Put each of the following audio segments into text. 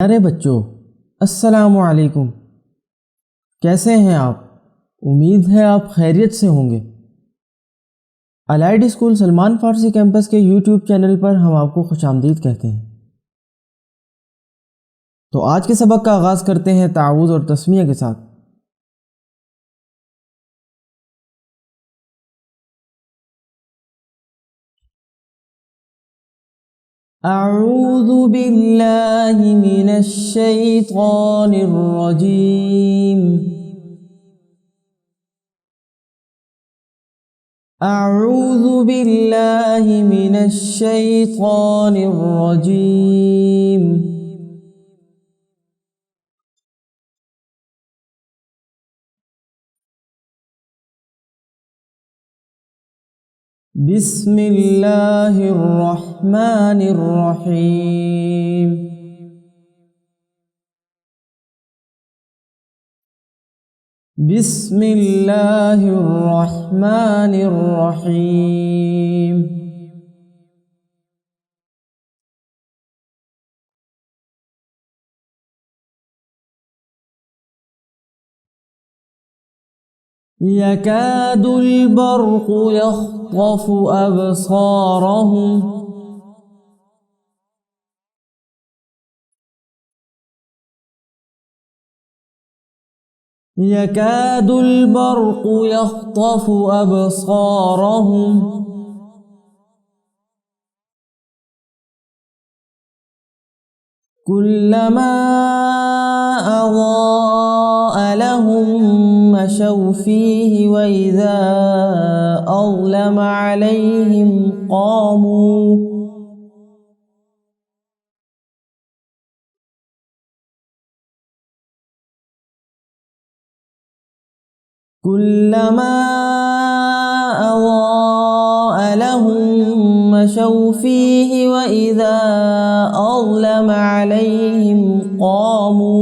प्यारे बच्चों, अस्सलामु अलैकुम। कैसे हैं आप? उम्मीद है आप खैरियत से होंगे। अलाइड स्कूल सलमान फारसी कैंपस के यूट्यूब चैनल पर हम आपको खुशामदीद कहते हैं। तो आज के सबक का आगाज़ करते हैं तावुज़ और तस्मीया के साथ। अऊज़ु बिल्लाहि मिनश शैतानिर रजीम। अऊज़ु बिल्लाहि मिनश शैतानिर रजीम। बिस्मिल्लाहिर रहमानिर रहीम। बिस्मिल्लाहिर रहमानिर रहीम। यकादुल बर्क़ु यख़्तफ़ु अबसारहुम। यकादुल बर्क़ु यख़्तफ़ु अबसारहुम। कुल्लमा अज़ाअ लहुम मशौ फ़ीहि व इज़ा अज़लम अलैहिम क़ामू। कुल्लमा अज़ाअ लहुम मशौ फ़ीहि व इज़ा अज़लम अलैहिम क़ामू।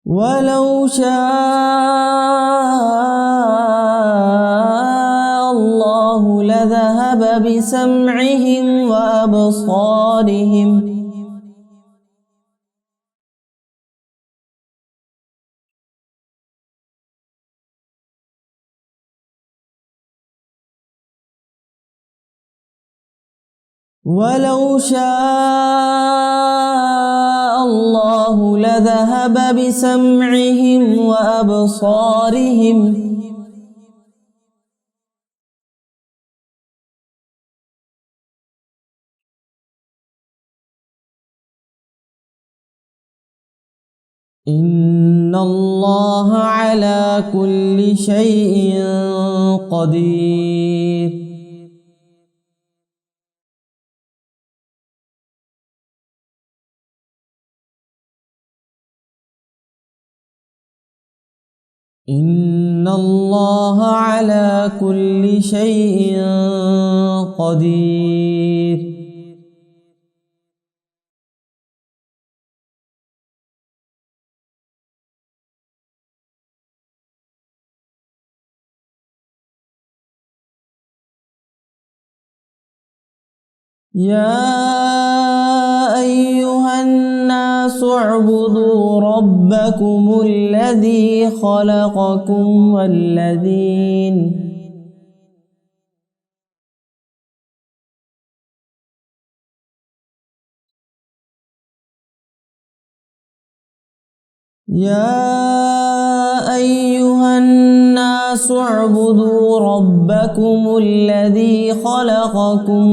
वलौ शाअ अल्लाहु लज़हब बिसमइहिम व अबसारिहिम। वलौ शाअ अल्लाहु लज़हब बिसमइहिम व अबसारिहिम। इन्नल्लाह अला कुल्लि शैइन क़दीर। इन्नल्लाह अला कुल्लि शैइन क़दीर। या अय्युहन्नासु उअ्बुदू रब्बकुमुल्लज़ी ख़लक़कुम वल्लज़ीन या अय्युहन्नासु उअ्बुदू रब्बकुमुल्लज़ी ख़लक़कुम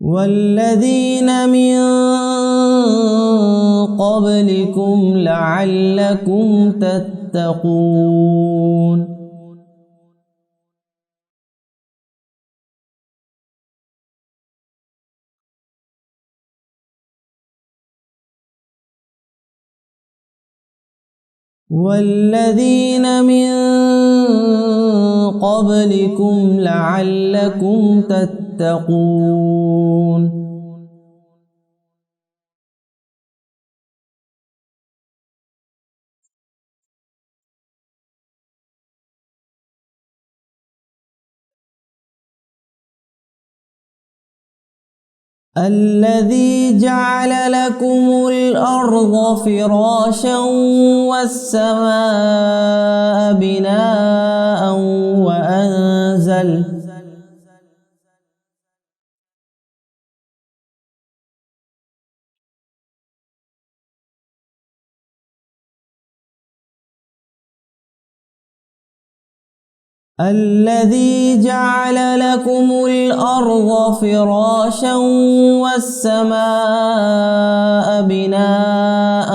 वल्लज़ीन मिन क़ब्लिकुम लअल्लकुम तत्तक़ून। वल्लज़ीन मिन قبلكم لعلكم تتقون। الذي جعل لكم الأرض فراشا والسماء بناء الذي جعل لكم الأرض فراشا والسماء بناء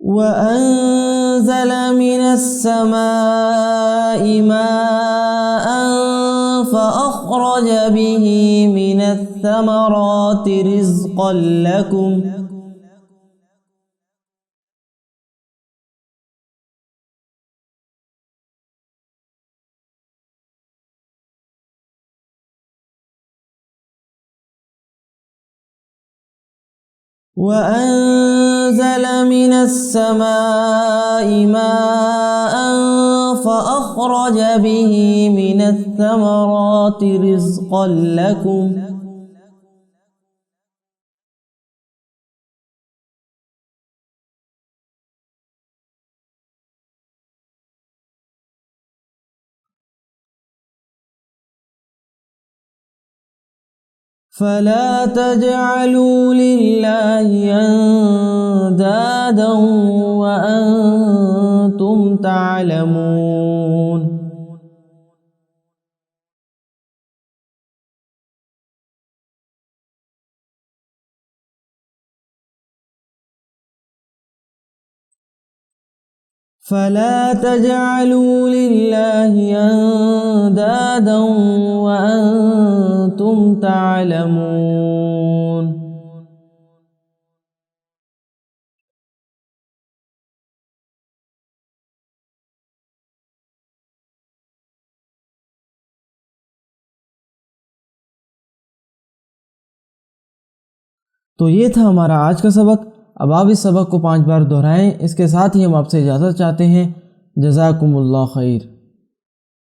وأنزل من السماء ماء فأخرج به من الثمرات رزقا لكم وأنزل من السماء ماء فأخرج به من الثمرات رزقا لكم فلا تجعلوا لله أندادا وأنتم تعلمون۔ فلا تجعلوا لله أندادا وأنتم تعلمون۔ तो ये था हमारा आज का सबक। अब आप इस सबक को 5 बार दोहराएं। इसके साथ ही हम आपसे इजाज़त चाहते हैं। जज़ाकुमुल्लाह खैर।